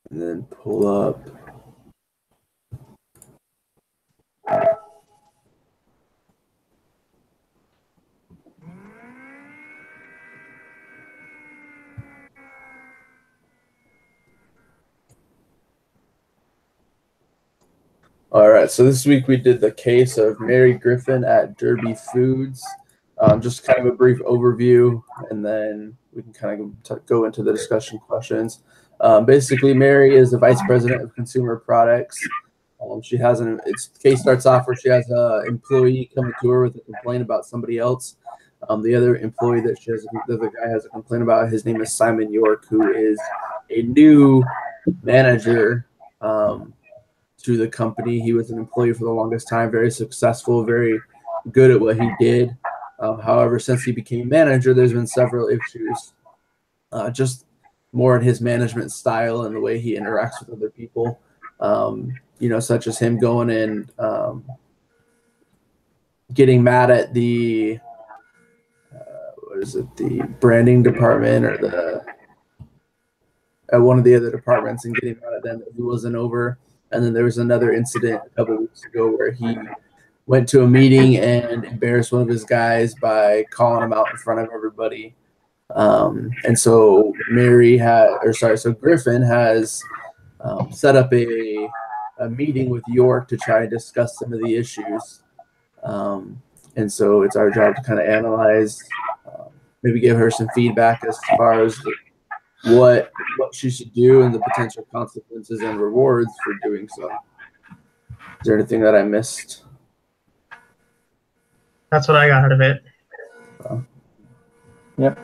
and then pull up. All right, so this week we did the case of Mary Griffin at Derby Foods. Just kind of a brief overview, and then we can kind of go into the discussion questions. Basically, Mary is the vice president of consumer products. She has its case starts off where she has an employee coming to her with a complaint about somebody else. The other employee that the other guy has a complaint about, his name is Simon York, who is a new manager to the company. He was an employee for the longest time, very successful, very good at what he did. However, since he became manager, there's been several issues, just more in his management style and the way he interacts with other people. Such as him going and getting mad at the the branding department or at one of the other departments and getting mad at them that he wasn't over. And then there was another incident a couple of weeks ago where he went to a meeting and embarrassed one of his guys by calling him out in front of everybody. And so Griffin has set up a meeting with York to try and discuss some of the issues. And so it's our job to kind of analyze, maybe give her some feedback as far as what she should do and the potential consequences and rewards for doing so. Is there anything that I missed? That's what I got out of it. Yep.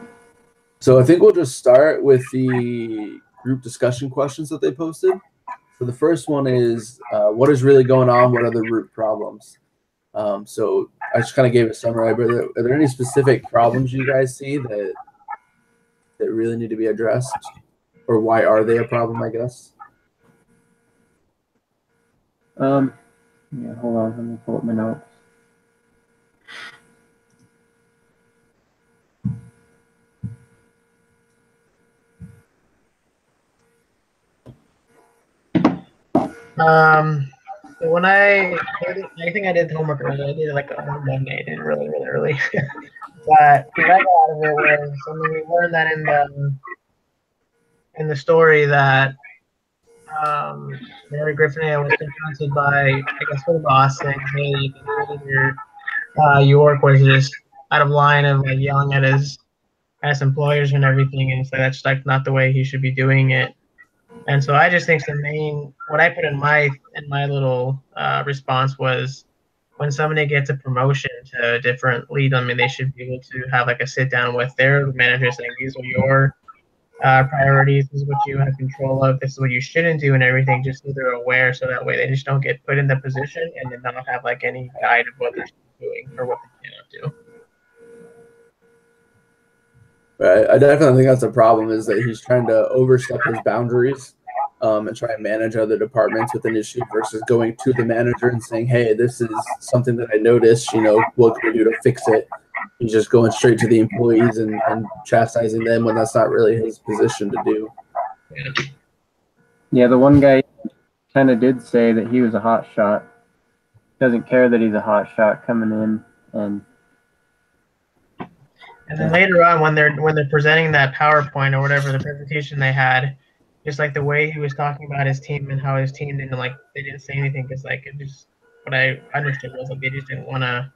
So I think we'll just start with the group discussion questions that they posted. So the first one is, what is really going on? What are the root problems? So I just kind of gave a summary, but are there any specific problems you guys see that really need to be addressed? Or why are they a problem, I guess? Yeah, hold on. Let me pull up my notes. When I think I did homework early. I did it like on Monday. I did it really, really early. But what I got out of it was, we learned that in the story that Mary Griffin was confronted by, I guess, her boss saying, "Hey, the manager York was just out of line of like yelling at his employers and everything, and so that's like not the way he should be doing it." And so I just think what I put in my little response was, when somebody gets a promotion to a different lead, I mean, they should be able to have like a sit down with their manager saying, these are your priorities, this is what you have control of, this is what you shouldn't do, and everything, just so they're aware, so that way they just don't get put in the position and then not have like any guide of what they're doing or what they cannot do. Right. I definitely think that's a problem, is that he's trying to overstep his boundaries and try and manage other departments with an issue versus going to the manager and saying, hey, this is something that I noticed, what can we do to fix it? He's just going straight to the employees and chastising them when that's not really his position to do. Yeah, the one guy kind of did say that he was a hot shot. Doesn't care that he's a hot shot coming in, and then later on, when they're presenting that PowerPoint or whatever the presentation they had, just like the way he was talking about his team and how his team didn't they didn't say anything, because like it just, what I understood was like they just didn't want to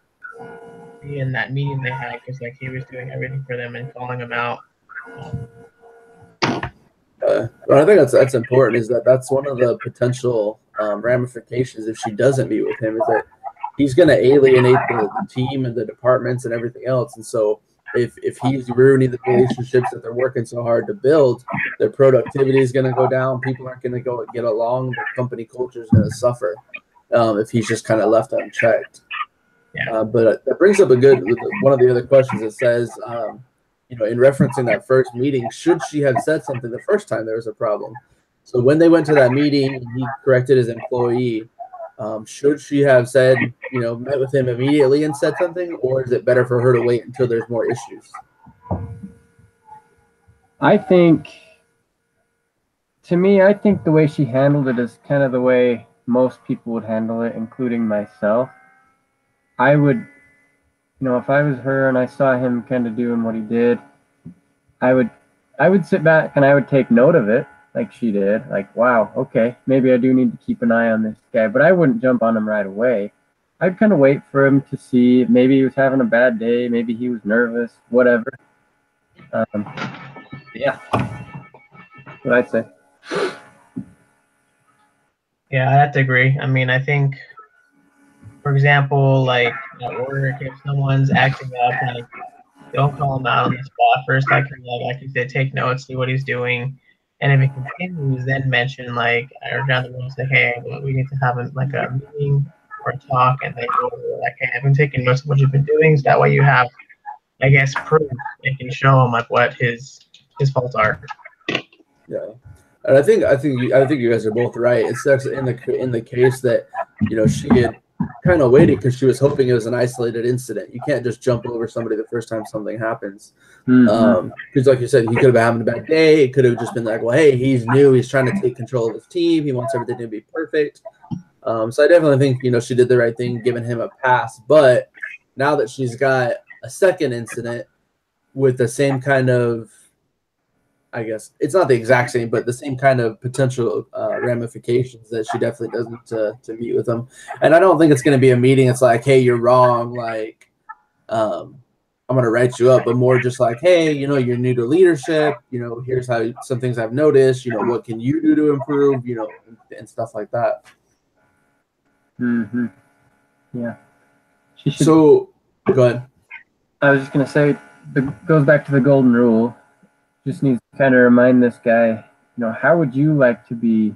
be in that meeting they had, because like he was doing everything for them and calling them out. But I think that's important, is that's one of the potential ramifications if she doesn't meet with him, is that he's going to alienate the team and the departments and everything else. And so if he's ruining the relationships that they're working so hard to build, their productivity is going to go down. People aren't going to go get along. The company culture is going to suffer if he's just kind of left unchecked. Yeah. But that brings up one of the other questions. It says, in referencing that first meeting, should she have said something the first time there was a problem? So when they went to that meeting and he corrected his employee, should she have said, met with him immediately and said something, or is it better for her to wait until there's more issues? I think to me, I think the way she handled it is kind of the way most people would handle it, including myself. I would, if I was her and I saw him kind of doing what he did, I would sit back and I would take note of it like she did. Like, wow, okay, maybe I do need to keep an eye on this guy, but I wouldn't jump on him right away. I'd kind of wait for him to see. Maybe he was having a bad day. Maybe he was nervous, whatever. Yeah, that's what I'd say. Yeah, I have to agree. I mean, I think, for example, like at work, if someone's acting up, like don't call him out on the spot first. Like you said, take notes, see what he's doing, and if it continues, then mention like or down the road, say, hey, we need to have like a meeting or a talk, and then go over like, hey, I've been taking notes of what you've been doing, so that way you have, I guess, proof and can show him like what his faults are. Yeah, and I think you guys are both right. It's actually in the case that she had kind of waited because she was hoping it was an isolated incident. You can't just jump over somebody the first time something happens. Because like you said, he could have been having a bad day. It could have just been like, well, hey, he's new. He's trying to take control of his team. He wants everything to be perfect. So I definitely think she did the right thing, giving him a pass. But now that she's got a second incident with the same kind of, I guess it's not the exact same, but the same kind of potential ramifications, that she definitely doesn't to meet with them. And I don't think it's going to be a meeting. It's like, hey, you're wrong. Like, I'm going to write you up, but more just like, hey, you're new to leadership. Here's how some things I've noticed. What can you do to improve? And stuff like that. Yeah. So, go ahead. I was just gonna say, goes back to the golden rule. Just needs to kind of remind this guy, how would you like to be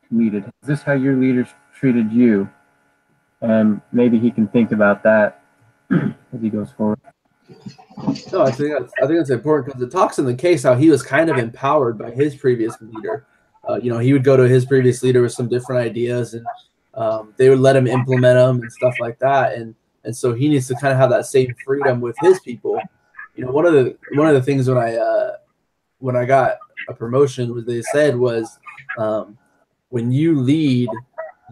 treated? Is this how your leaders treated you? And maybe he can think about that as he goes forward. No, I think that's important, because it talks in the case how he was kind of empowered by his previous leader. He would go to his previous leader with some different ideas, and they would let him implement them and stuff like that. And so he needs to kind of have that same freedom with his people. One of the things when I got a promotion, what they said was, when you lead,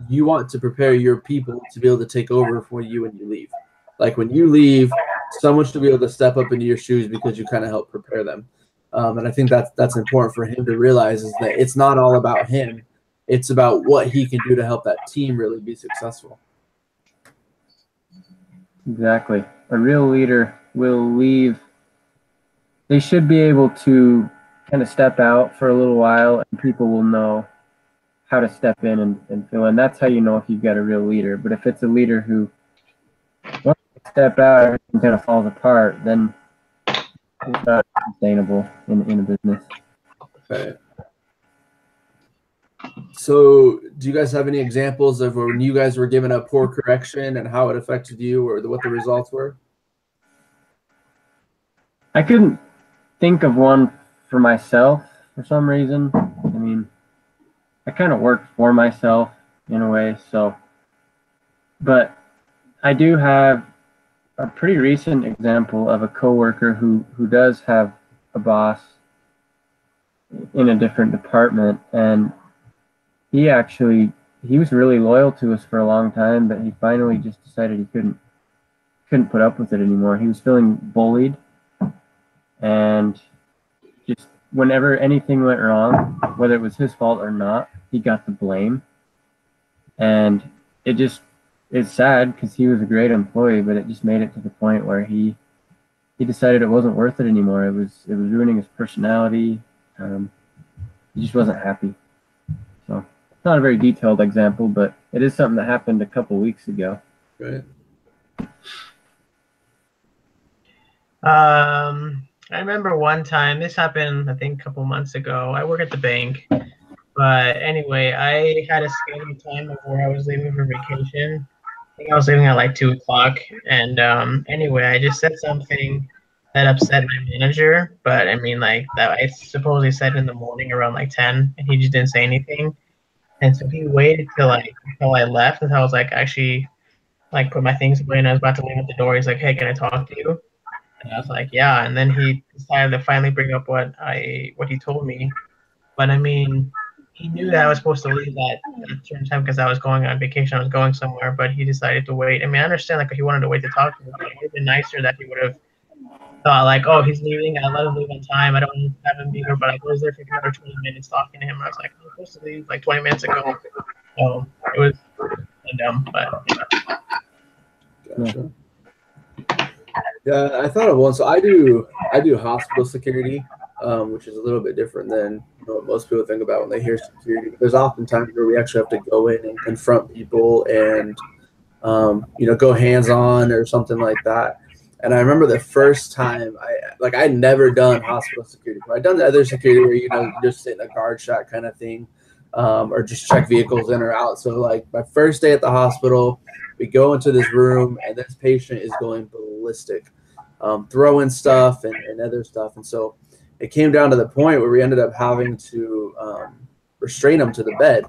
you want to prepare your people to be able to take over for you when you leave. Like when you leave, someone should be able to step up into your shoes because you kind of help prepare them. And I think that's important for him to realize, is that it's not all about him. It's about what he can do to help that team really be successful. Exactly. A real leader will leave. They should be able to kind of step out for a little while, and people will know how to step in and fill in. That's how you know if you've got a real leader. But if it's a leader who, once they step out, everything kind of falls apart, then it's not sustainable in a business. Okay. So do you guys have any examples of when you guys were given a poor correction and how it affected you, or what the results were? I couldn't think of one for myself for some reason. I mean, I kind of work for myself in a way, so. But I do have a pretty recent example of a coworker who does have a boss in a different department, and he was really loyal to us for a long time, but he finally just decided he couldn't put up with it anymore. He was feeling bullied, and just whenever anything went wrong, whether it was his fault or not, he got the blame. And it's sad because he was a great employee, but it just made it to the point where he decided it wasn't worth it anymore. It was ruining his personality. He just wasn't happy. So it's not a very detailed example, but it is something that happened a couple weeks ago. Right. I remember one time, this happened, I think, a couple months ago. I work at the bank. But anyway, I had a scheduled time of where I was leaving for vacation. I think I was leaving at like 2 o'clock. And anyway, I just said something that upset my manager. But I mean, like, that I supposedly said in the morning around like 10, and he just didn't say anything. And so he waited till I left, and I was like, actually, like, put my things away, and I was about to leave at the door. He's like, hey, can I talk to you? And I was like, yeah. And then he decided to finally bring up what he told me. But I mean, he knew that I was supposed to leave at a certain time because I was going on vacation. I was going somewhere, but he decided to wait. I mean, I understand like he wanted to wait to talk to me, but it would have been nicer that he would have thought like, oh, he's leaving. I let him leave on time. I don't want to have him be here, but I was there for another 20 minutes talking to him. I was like, I'm supposed to leave like 20 minutes ago. So it was dumb, but Gotcha. Yeah, I thought of one. So I do hospital security, which is a little bit different than what most people think about when they hear security. There's often times where we actually have to go in and confront people and go hands on or something like that. And I remember the first time I'd never done hospital security. I'd done the other security where you just sit in a guard shack kind of thing, or just check vehicles in or out. So like my first day at the hospital, we go into this room and this patient is going ballistic, throwing stuff and other stuff. And so it came down to the point where we ended up having to restrain them to the bed,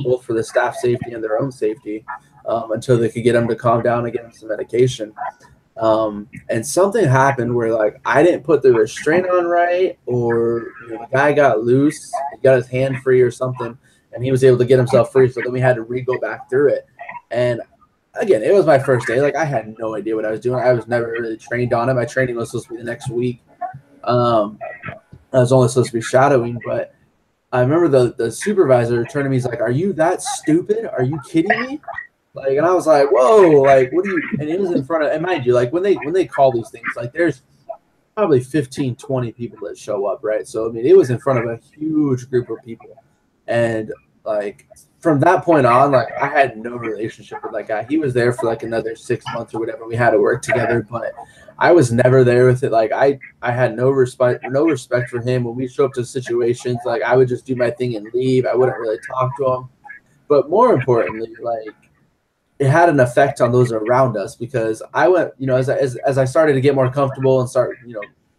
both for the staff safety and their own safety, until they could get them to calm down and get them some medication. And something happened where like I didn't put the restraint on right, or the guy got loose, he got his hand free or something, and he was able to get himself free. So then we had to go back through it. And again, it was my first day. Like I had no idea what I was doing. I was never really trained on it. My training was supposed to be the next week. I was only supposed to be shadowing, but I remember the supervisor turned to me. He's like, "Are you that stupid? Are you kidding me?" Like, and I was like, "Whoa!" Like, what do you? And it was in front of. And mind you, like when they call these things, like there's probably 15, 20 people that show up, right? So I mean, it was in front of a huge group of people, and like from that point on, like I had no relationship with that guy. He was there for like another 6 months or whatever. We had to work together, but I was never there with it. Like I had no respect for him. When we show up to situations, like I would just do my thing and leave. I wouldn't really talk to him. But more importantly, like it had an effect on those around us, because I went, as I started to get more comfortable and start,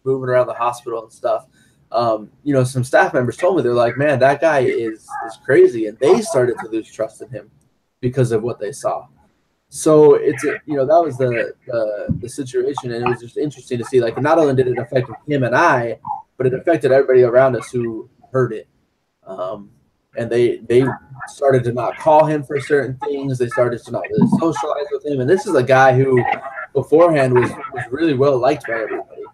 moving around the hospital and stuff. Some staff members told me, they're like, "Man, that guy is crazy," and they started to lose trust in him because of what they saw. So it's that was the situation, and it was just interesting to see. Like, not only did it affect him and I, but it affected everybody around us who heard it. And they started to not call him for certain things. They started to not really socialize with him. And this is a guy who beforehand was really well liked by everybody.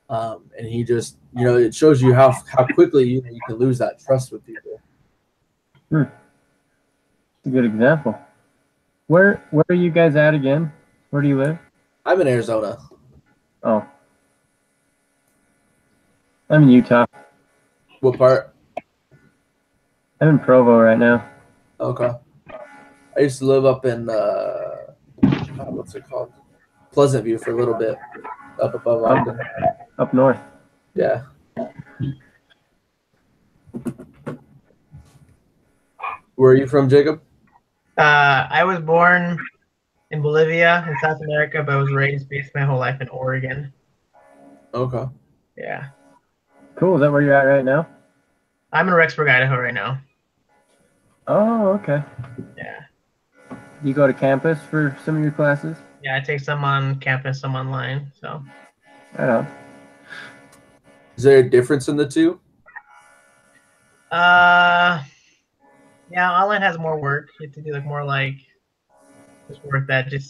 And he just, it shows you how quickly you can lose that trust with people. It's a good example. Where are you guys at again? Where do you live? I'm in Arizona. Oh. I'm in Utah. What part? I'm in Provo right now. Okay. I used to live up in what's it called? Pleasant View for a little bit, up above Ogden. Up north. Yeah. Where are you from, Jacob? I was born in Bolivia in South America, but I was raised basically my whole life in Oregon. Okay. Yeah. Cool. Is that where you're at right now? I'm in Rexburg, Idaho right now. Oh, okay. Yeah. You go to campus for some of your classes? Yeah, I take some on campus, some online. So. Right on. Is there a difference in the two? Yeah, online has more work. You have to do more just work that it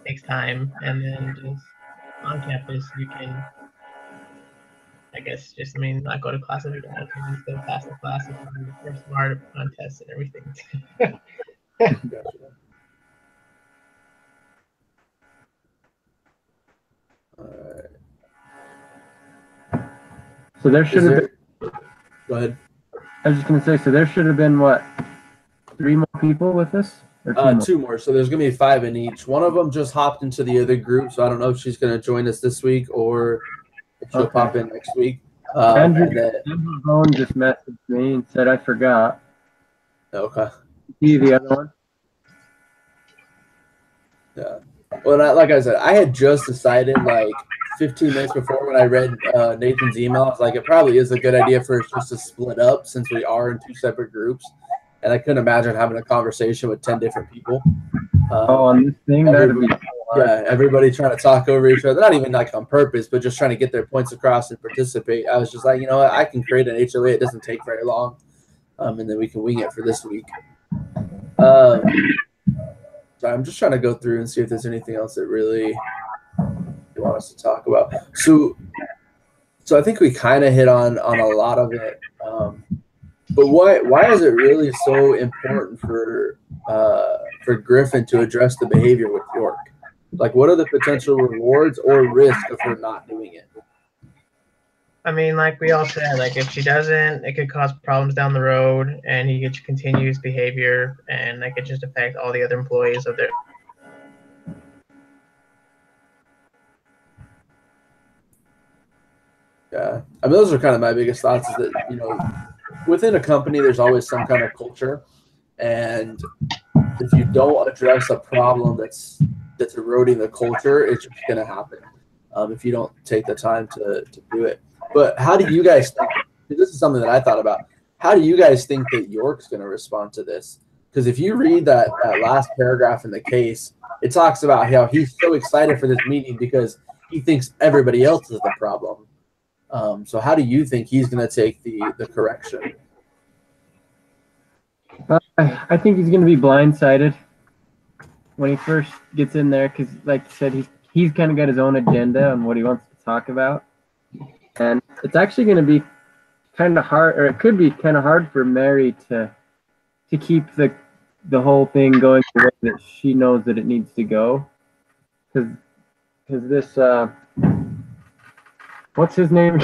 takes time, and then just on campus you can, I guess, not go to class if you don't want to, and still pass the class if you're smart on tests and everything. Gotcha. All right. So there should have been. Go ahead. I was just going to say, so there should have been, what, 3 more people with us? Or 2 more? 2 more. So there's going to be 5 in each. One of them just hopped into the other group, so I don't know if she's going to join us this week or if she'll pop in next week. Andrew Bone just messaged me and said I forgot. Okay. See the other one? Yeah. Well, like I said, I had just decided 15 minutes before when I read Nathan's email, I was like, it probably is a good idea for us just to split up since we are in 2 separate groups. And I couldn't imagine having a conversation with 10 different people. On this thing? That'd be yeah, everybody trying to talk over each other. Not even on purpose, but just trying to get their points across and participate. I was just like, you know what? I can create an HOA. It doesn't take very long. and then we can wing it for this week. So I'm just trying to go through and see if there's anything else that really you want us to talk about. So I think we kind of hit on a lot of it. But why is it really so important for Griffin to address the behavior with York? Like, what are the potential rewards or risk of her not doing it? I mean, like we all said, like if she doesn't, it could cause problems down the road, and he could continue his behavior, and that could just affect all the other employees of their. Yeah, I mean, those are kind of my biggest thoughts. Is that, you know, within a company, there's always some kind of culture, and if you don't address a problem that's eroding the culture, it's just going to happen if you don't take the time to do it. But how do you guys think? This is something that I thought about. How do you guys think that York's going to respond to this? Because if you read that last paragraph in the case, it talks about how he's so excited for this meeting because he thinks everybody else is the problem. So how do you think he's going to take the correction? I think he's going to be blindsided when he first gets in there because, like you said, he's kind of got his own agenda on what he wants to talk about. And it's actually going to be kind of hard, or it could be kind of hard for Mary to keep the whole thing going the way that she knows that it needs to go. Because this, what's his name?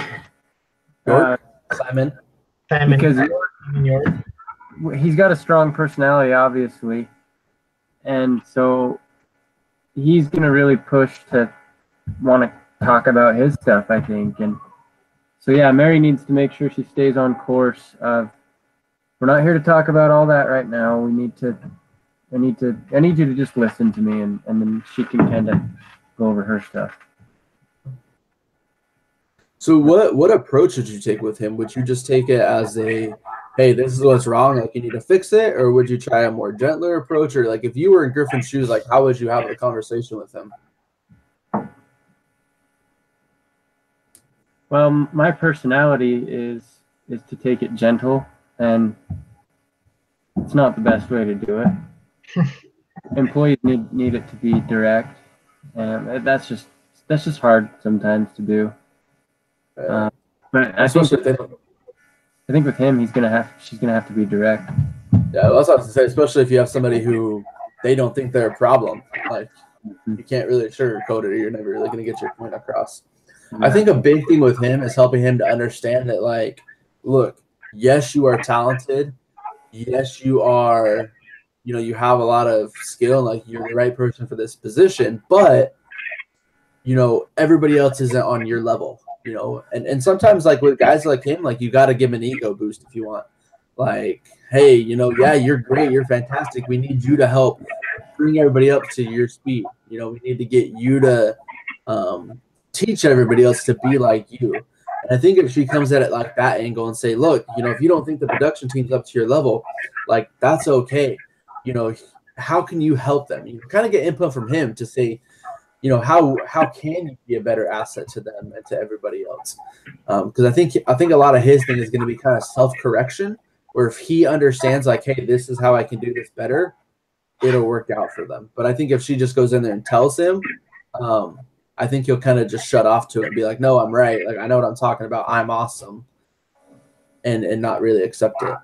Simon. Because he's got a strong personality, obviously. And so he's going to really push to want to talk about his stuff, I think. And so, yeah, Mary needs to make sure she stays on course of, we're not here to talk about all that right now. I need you to just listen to me, and then she can kind of go over her stuff. So what approach would you take with him? Would you just take it as a, hey, this is what's wrong, like you need to fix it? Or would you try a more gentler approach? Or like if you were in Griffin's shoes, like how would you have a conversation with him? Well, my personality is to take it gentle, and it's not the best way to do it. Employees need it to be direct, and that's just hard sometimes to do. But I think with him, she's gonna have to be direct. Yeah, that's what I was gonna say. Especially if you have somebody who they don't think they're a problem, like you can't really sugarcoat it, or you're never really gonna get your point across. Yeah. I think a big thing with him is helping him to understand that, like, look, yes, you are talented. Yes, you are. You know, you have a lot of skill. Like, you're the right person for this position, but you know, everybody else isn't on your level. You know, and sometimes, like with guys like him, like you got to give him an ego boost if you want. Like, hey, you know, yeah, you're great, you're fantastic. We need you to help bring everybody up to your speed. You know, we need to get you to teach everybody else to be like you. And I think if she comes at it like that angle and say, look, you know, if you don't think the production team's up to your level, like that's okay. You know, how can you help them? You kind of get input from him to say, you know, how can you be a better asset to them and to everybody else? Because I think a lot of his thing is going to be kind of self-correction, where if he understands like, hey, this is how I can do this better, it'll work out for them. But I think if she just goes in there and tells him, I think he'll kind of just shut off to it and be like, no, I'm right. Like, I know what I'm talking about. I'm awesome. And not really accept it.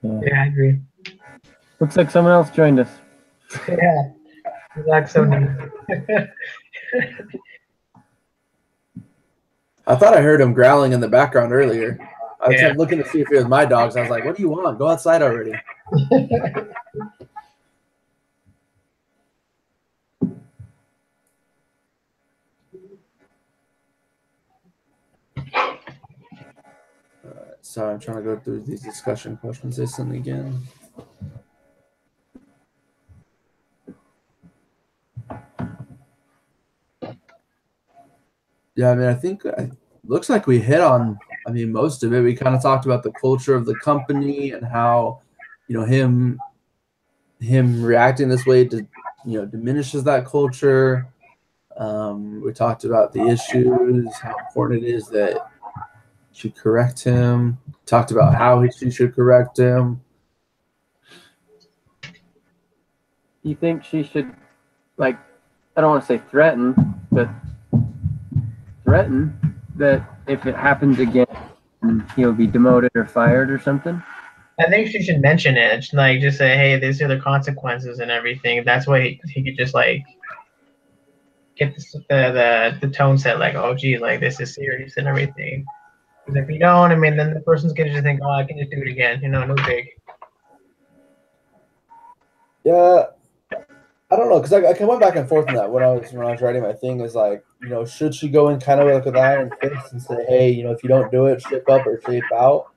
Yeah, I agree. Looks like someone else joined us. Yeah, like so. I thought I heard him growling in the background earlier. I was looking to see if it was my dogs. I was like, what do you want? Go outside already. Sorry, I'm trying to go through these discussion questions. Listen again. Yeah, I mean, I think it looks like we hit on, I mean, most of it. We kind of talked about the culture of the company and how, you know, him reacting this way to, you know, diminishes that culture. We talked about the issues, how important it is that, should correct him. Talked about how she should correct him. You think she should, like, I don't want to say threaten, but threaten that if it happens again, he'll be demoted or fired or something? I think she should mention it, like just say, "Hey, these are the consequences and everything." That's why he could just like get the tone set, like, "Oh, gee, like this is serious and everything." Because if you don't, I mean, then the person's gonna just think, "Oh, I can just do it again," no big. Yeah, I don't know, because I went back and forth on that when I was writing my thing. Is like, should she go in kind of like with an iron fist and say, hey, if you don't do it, ship up or shape out?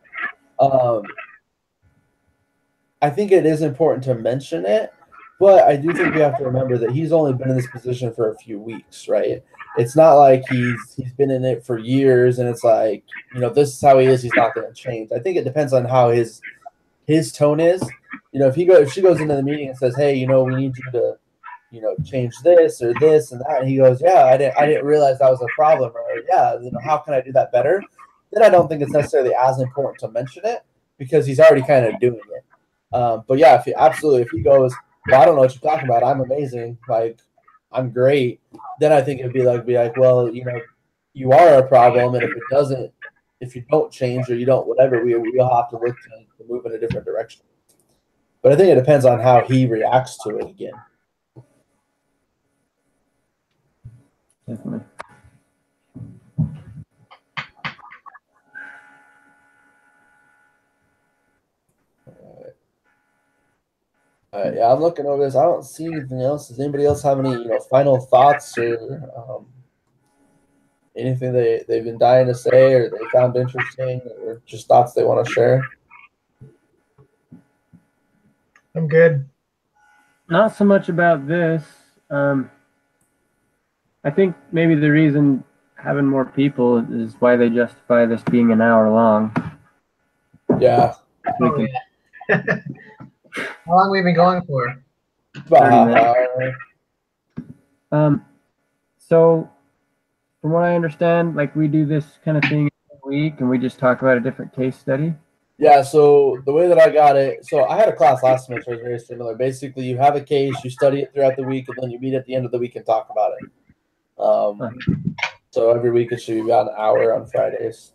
I think it is important to mention it, but I do think we have to remember that he's only been in this position for a few weeks, right? It's not like he's been in it for years, and it's like, this is how he is. He's not going to change. I think it depends on how his tone is. If she goes into the meeting and says, hey, we need you to, change this or this and that, and he goes, yeah, I didn't realize that was a problem, or yeah, how can I do that better? Then I don't think it's necessarily as important to mention it because he's already kind of doing it. But yeah, if he goes, well, I don't know what you're talking about. I'm amazing. Like, I'm great. Then I think it'd be like, well, you are a problem. And if you don't change or you don't, whatever, we'll have to look to move in a different direction. But I think it depends on how he reacts to it again. Definitely. Yeah, I'm looking over this. I don't see anything else. Does anybody else have any, final thoughts or anything they've been dying to say or they found interesting or just thoughts they want to share? I'm good. Not so much about this. I think maybe the reason having more people is why they justify this being an hour long. Yeah. Oh, yeah. How long have we been going for? About half hour. So from what I understand, like we do this kind of thing every week and we just talk about a different case study. Yeah, so the way that I got it, so I had a class last semester that was very similar. Basically, you have a case, you study it throughout the week, and then you meet at the end of the week and talk about it. So every week it should be about an hour on Fridays.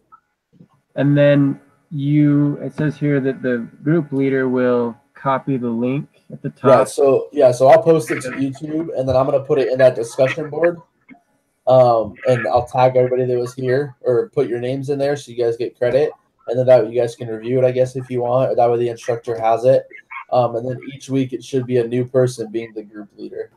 And then it says here that the group leader will copy the link at the top. So I'll post it to YouTube, and then I'm gonna put it in that discussion board. And I'll tag everybody that was here, or put your names in there so you guys get credit, and then that way you guys can review it, I guess, if you want. Or that way the instructor has it. And then each week it should be a new person being the group leader.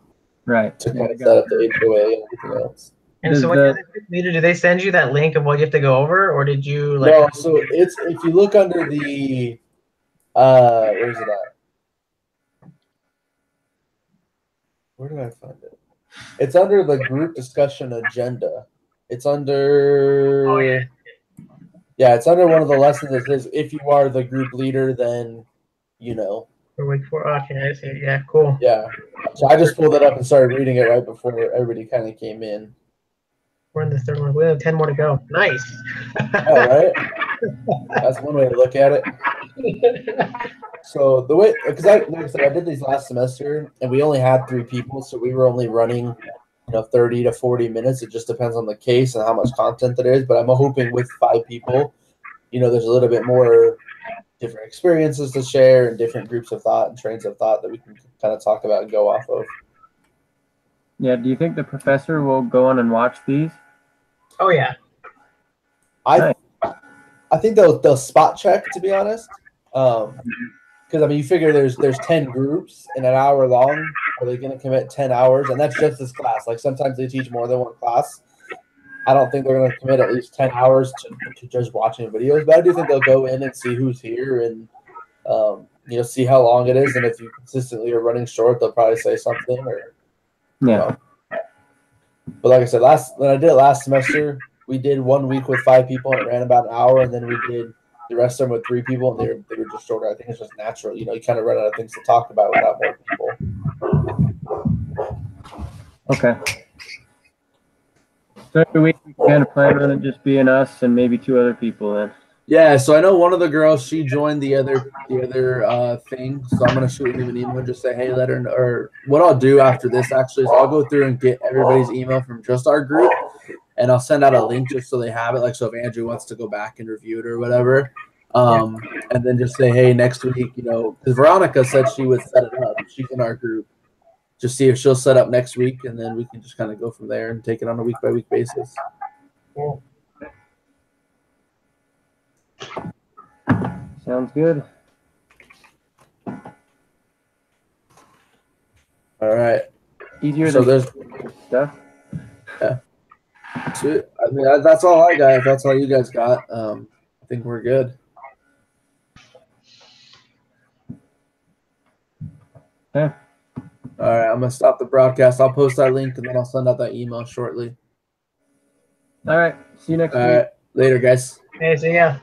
Right. To kind of set up the HOA and everything else. And so when you're the group leader, do they send you that link of what you have to go over, or did you like? No, so it's if you look under the where's it at? Where do I find it? It's under the group discussion agenda. It's under it's under one of the lessons that says if you are the group leader, then For week 4. Okay, I see. Yeah, cool. Yeah. So I just pulled it up and started reading it right before everybody kind of came in. We're in the third one. We have 10 more to go. Nice. All right. That's one way to look at it. So the way, because like I said, I did these last semester, and we only had 3 people, so we were only running, 30 to 40 minutes. It just depends on the case and how much content there is. But I'm hoping with 5 people, there's a little bit more different experiences to share and different groups of thought and trains of thought that we can kind of talk about and go off of. Yeah. Do you think the professor will go on and watch these? Oh yeah. I think they'll spot check, to be honest. Because you figure there's 10 groups in an hour long. Are they going to commit 10 hours? And that's just this class. Like sometimes they teach more than one class. I don't think they're going to commit at least 10 hours to just watching videos, but I do think they'll go in and see who's here and see how long it is. And if you consistently are running short, they'll probably say something or But like I said, when I did it last semester, we did 1 week with 5 people and it ran about an hour, and then we did the rest of them with 3 people and they were just shorter. I think it's just natural. You kind of run out of things to talk about without more people. Okay. So every week we kind of plan on it just being us and maybe 2 other people then. Yeah, so I know one of the girls, she joined the other thing. So I'm gonna shoot him an email and just say, hey, let her know. Or what I'll do after this actually is I'll go through and get everybody's email from just our group, and I'll send out a link just so they have it. Like, so if Andrew wants to go back and review it or whatever, and then just say, hey, next week, you know, because Veronica said she would set it up. She's in our group. Just see if she'll set up next week, and then we can just kind of go from there and take it on a week-by-week basis. Cool. Sounds good. All right. Easier So than there's stuff. Yeah. Sweet. I mean, that's all I got. If that's all you guys got, I think we're good. Okay. All right, I'm gonna stop the broadcast. I'll post that link and then I'll send out that email shortly. All right. See you next All week. right, later, guys. Hey, see ya.